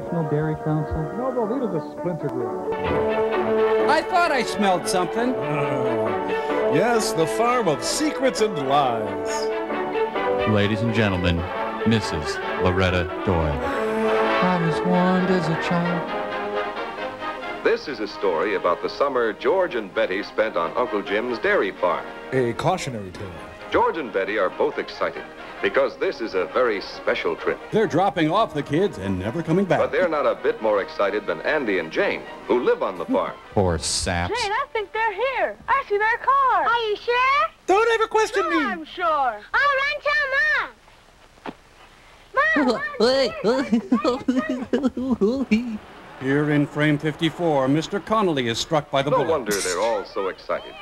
National Dairy Council? No, Bill, these are the splinter group. I thought I smelled something. Yes, the farm of secrets and lies. Ladies and gentlemen, Mrs. Loretta Doyle. I was warned as a child. This is a story about the summer George and Betty spent on Uncle Jim's dairy farm. A cautionary tale. George and Betty are both excited because this is a very special trip. They're dropping off the kids and never coming back. But they're not a bit more excited than Andy and Jane, who live on the farm. Poor saps. Jane, I think they're here. I see their car. Are you sure? Don't ever question me. I'm sure. Oh, run, tell Mom. Here in frame 54, Mr. Connolly is struck by the bullet. No wonder they're all so excited.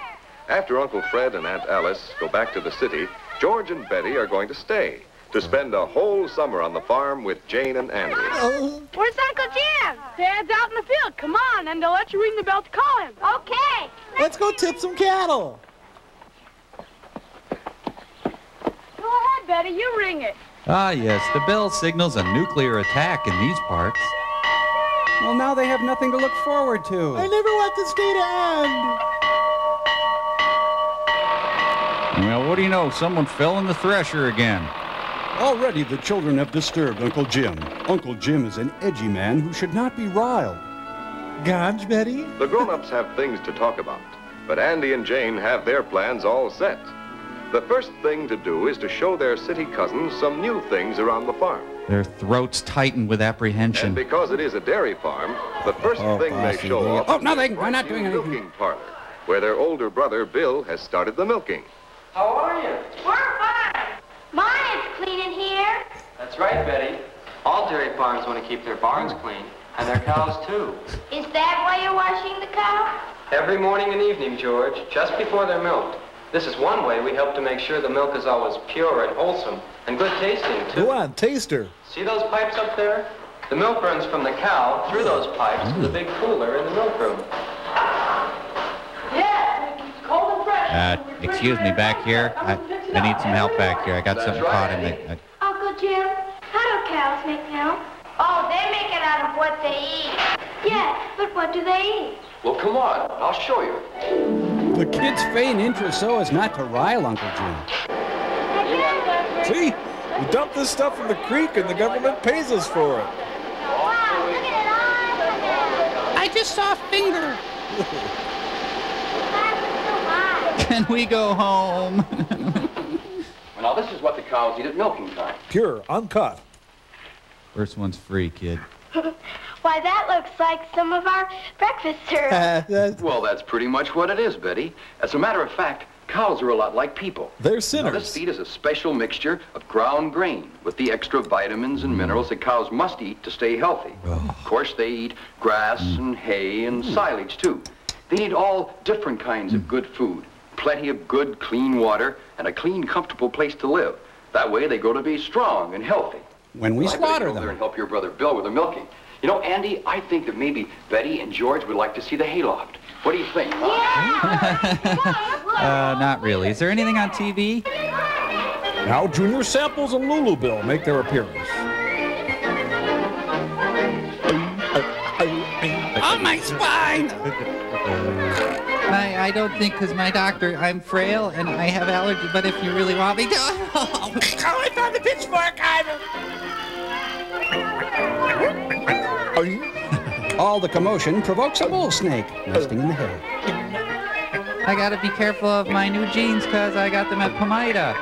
After Uncle Fred and Aunt Alice go back to the city, George and Betty are going to stay to spend a whole summer on the farm with Jane and Andy. Where's Uncle Jim? Dad's out in the field. Come on, and they'll let you ring the bell to call him. Okay. Let's go tip some cattle. Go ahead, Betty. You ring it. Ah, yes, the bell signals a nuclear attack in these parts. Well, now they have nothing to look forward to. I never want this day to end. Well, what do you know? Someone fell in the thresher again. Already the children have disturbed Uncle Jim. Uncle Jim is an edgy man who should not be riled. Ganj, Betty? The grown-ups have things to talk about, but Andy and Jane have their plans all set. The first thing to do is to show their city cousins some new things around the farm. Their throats tighten with apprehension. And because it is a dairy farm, the first thing they show off Oh, nothing. is We're not the doing anything. milking parlor, where their older brother Bill has started the milking. How are you? We're fine. Mine is clean in here. That's right, Betty. All dairy farms want to keep their barns clean, and their cows, too. Is that why you're washing the cow? Every morning and evening, George, just before they're milked. This is one way we help to make sure the milk is always pure and wholesome, and good tasting, too. Go on, taste her. See those pipes up there? The milk runs from the cow through those pipes to the big cooler in the milk room. Yeah, it's cold and fresh. Excuse me, back here. I need some help back here. I got something caught in the... Uncle Jim, how do cows make milk? Oh, they make it out of what they eat. Yeah, but what do they eat? Well, come on. I'll show you. The kids feign interest so as not to rile Uncle Jim. See? We dump this stuff in the creek and the government pays us for it. Wow, look at it all. I just saw a finger. Can we go home? Well, now, this is what the cows eat at milking time. Pure, uncut. First one's free, kid. Why, that looks like some of our breakfast cereal. Well, that's pretty much what it is, Betty. As a matter of fact, cows are a lot like people. They're Now, sinners. this feed is a special mixture of ground grain with the extra vitamins and minerals that cows must eat to stay healthy. Of course, they eat grass and hay and silage, too. They need all different kinds of good food, plenty of good, clean water, and a clean, comfortable place to live. That way, they grow to be strong and healthy. When we Well, I better slaughter get over there them. and help your brother Bill with the milking. You know, Andy, I think that maybe Betty and George would like to see the hayloft. What do you think? Not really. Is there anything on TV? Now Junior Samples and Lulu Bill make their appearance. On my spine! I don't think, because my doctor, I'm frail and I have allergies, but if you really want me to... Oh, I found the pitchfork! All the commotion provokes a bull snake nesting in the hay. I gotta be careful of my new jeans, because I got them at Pomida.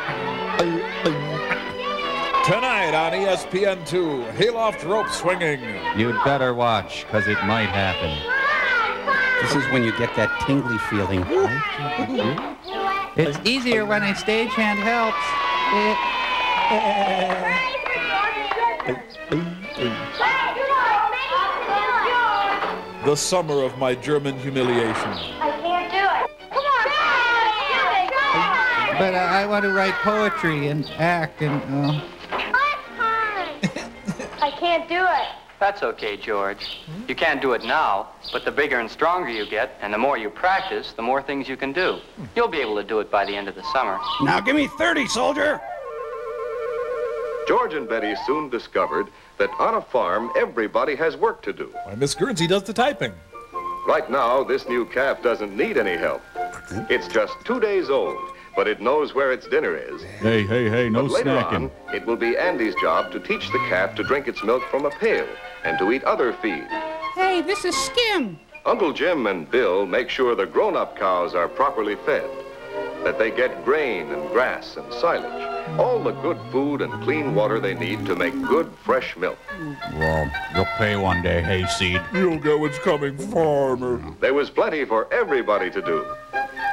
Tonight on ESPN2, hayloft rope swinging. You'd better watch, because it might happen. This is when you get that tingly feeling. It's easier when a stagehand helps. The summer of my German humiliation. I can't do it. Come on. But I want to write poetry and act and... I can't do it. That's okay, George. You can't do it now, but the bigger and stronger you get, and the more you practice, the more things you can do. You'll be able to do it by the end of the summer. Now give me 30, soldier! George and Betty soon discovered that on a farm, everybody has work to do. Why, Miss Guernsey does the typing. Right now, this new calf doesn't need any help. It's just 2 days old, but it knows where its dinner is. Hey, no But later snacking. on, it will be Andy's job to teach the calf to drink its milk from a pail and to eat other feed. Hey, this is Skim. Uncle Jim and Bill make sure the grown-up cows are properly fed, that they get grain and grass and silage, all the good food and clean water they need to make good, fresh milk. Well, you'll pay one day, Hayseed. You'll go what's coming, farmer. There was plenty for everybody to do.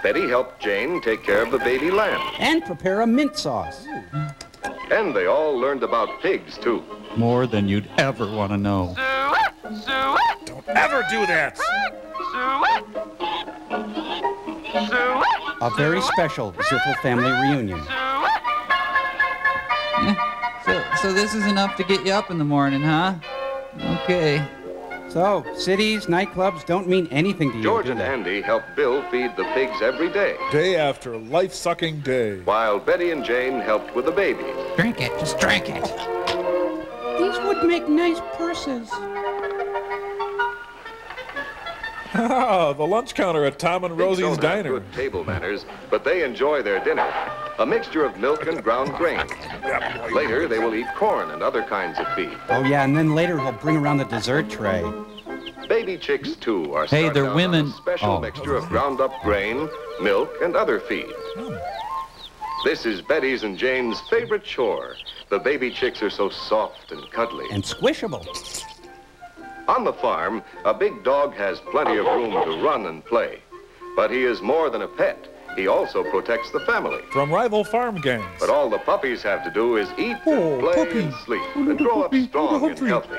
Betty helped Jane take care of the baby lamb, And prepare a mint sauce. and they all learned about pigs, too. More than you'd ever want to know. Don't ever do that. A very special Ziffel family reunion. So this is enough to get you up in the morning, huh? Okay. So, cities, nightclubs don't mean anything to you, George do and they? Andy helped Bill feed the pigs every day, Day after life-sucking day. while Betty and Jane helped with the babies. Drink it. Just drink it. These would make nice purses. Ah, the lunch counter at Tom and Pigs Rosie's don't have Diner. good table manners, but they enjoy their dinner, a mixture of milk and ground grain. Later, they will eat corn and other kinds of feed. Oh, yeah, and then later he'll bring around the dessert tray. Baby chicks, too, are Hey, started they're out women. on a special Oh. mixture of ground-up grain, milk, and other feed. This is Betty's and Jane's favorite chore. The baby chicks are so soft and cuddly. And squishable. On the farm, a big dog has plenty of room to run and play. But he is more than a pet. He also protects the family. From rival farm gangs. But all the puppies have to do is eat Oh, and play puppy. and sleep Oh, and little grow puppy. up strong Oh, and Humphrey. healthy.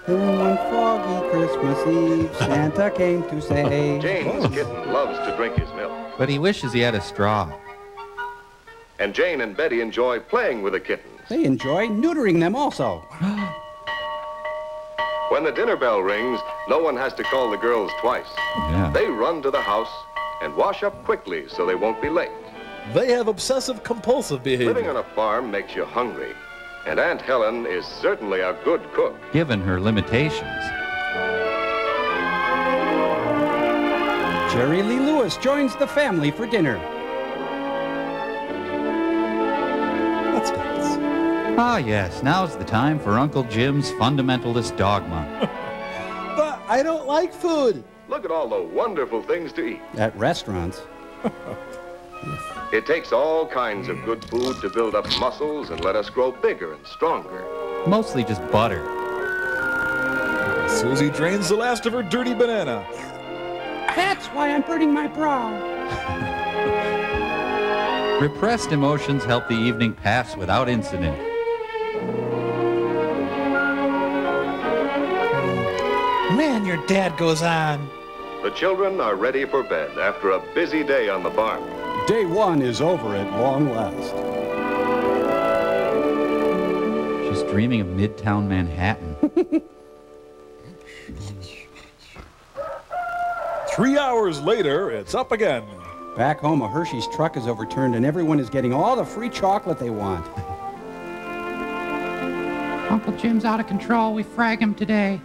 And one foggy Christmas Eve, Santa came to say... Jane's kitten loves to drink his milk. But he wishes he had a straw. And Jane and Betty enjoy playing with the kittens. They enjoy neutering them also. When the dinner bell rings, no one has to call the girls twice. Yeah. They run to the house and wash up quickly so they won't be late. They have obsessive-compulsive behavior. Living on a farm makes you hungry, and Aunt Helen is certainly a good cook. Given her limitations. Jerry Lee Lewis joins the family for dinner. That's nice. Ah, yes. Now's the time for Uncle Jim's fundamentalist dogma. But I don't like food. Look at all the wonderful things to eat. At restaurants. It takes all kinds of good food to build up muscles and let us grow bigger and stronger. Mostly just butter. Susie drains the last of her dirty banana. That's why I'm burning my brow. Repressed emotions help the evening pass without incident. Man, your dad goes on. The children are ready for bed after a busy day on the farm. Day one is over at long last. She's dreaming of Midtown Manhattan. 3 hours later, it's up again. Back home, a Hershey's truck is overturned and everyone is getting all the free chocolate they want. Uncle Jim's out of control. We frag him today.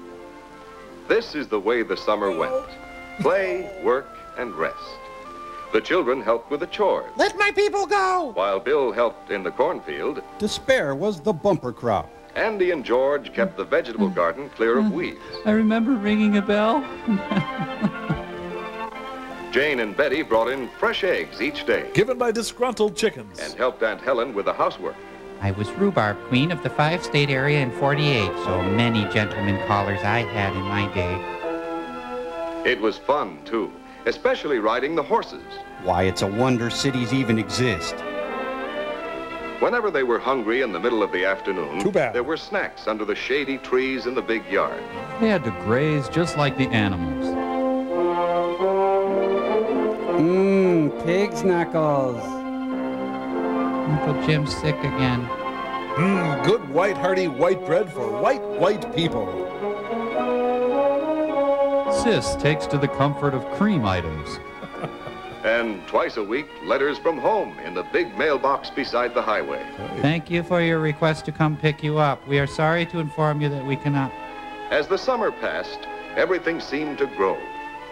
This is the way the summer went. Play, work, and rest. The children helped with the chores, Let my people go. while Bill helped in the cornfield. Despair was the bumper crop. Andy and George kept the vegetable garden clear of weeds. I remember ringing a bell. Jane and Betty brought in fresh eggs each day Given by disgruntled chickens. and helped Aunt Helen with the housework. I was rhubarb queen of the 5-state area in 48, so many gentlemen callers I had in my day. It was fun, too, especially riding the horses. Why, it's a wonder cities even exist. Whenever they were hungry in the middle of the afternoon, Too bad. there were snacks under the shady trees in the big yard. They had to graze just like the animals. Pig's knuckles. Uncle Jim's sick again. Good white hearty white bread for white people. Sis takes to the comfort of cream items. And twice a week, letters from home in the big mailbox beside the highway. Thank you for your request to come pick you up. We are sorry to inform you that we cannot. As the summer passed, everything seemed to grow.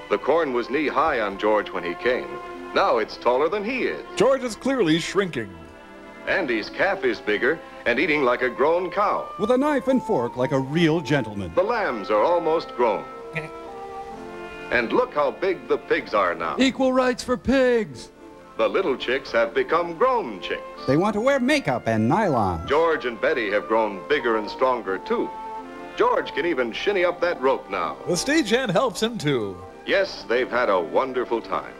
The corn was knee-high on George when he came. Now it's taller than he is. George is clearly shrinking. Andy's calf is bigger and eating like a grown cow. With a knife and fork like a real gentleman. The lambs are almost grown. And look how big the pigs are now. Equal rights for pigs. The little chicks have become grown chicks. They want to wear makeup and nylon. George and Betty have grown bigger and stronger, too. George can even shinny up that rope now. The stagehand helps him, too. Yes, they've had a wonderful time.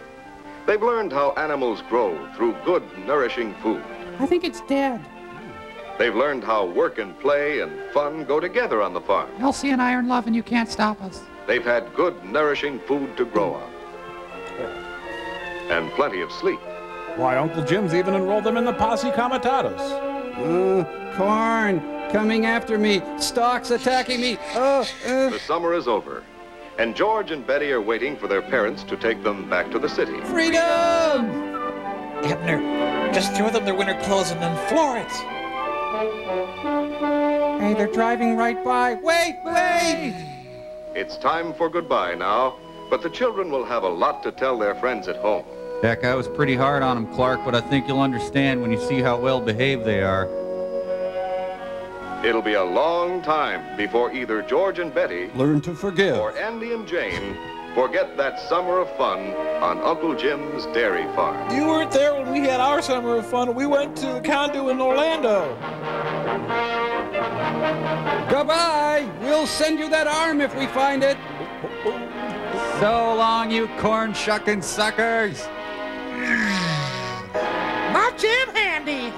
They've learned how animals grow through good, nourishing food. I think it's dead. They've learned how work and play and fun go together on the farm. Elsie and I are in love, and you can't stop us. They've had good, nourishing food to grow on. And plenty of sleep. Why, Uncle Jim's even enrolled them in the Posse Comitatus. Corn coming after me. Stalks attacking me. The summer is over, and George and Betty are waiting for their parents to take them back to the city. Freedom! Abner, just throw them their winter clothes and then floor it. Hey, they're driving right by. Wait! It's time for goodbye now, but the children will have a lot to tell their friends at home. Heck, I was pretty hard on them, Clark, but I think you'll understand when you see how well behaved they are. It'll be a long time before either George and Betty learn to forgive, or Andy and Jane forget that summer of fun on Uncle Jim's dairy farm. You weren't there when we had our summer of fun. We went to Condu in Orlando. Goodbye! We'll send you that arm if we find it. So long, you corn-shucking suckers! My Jim handy.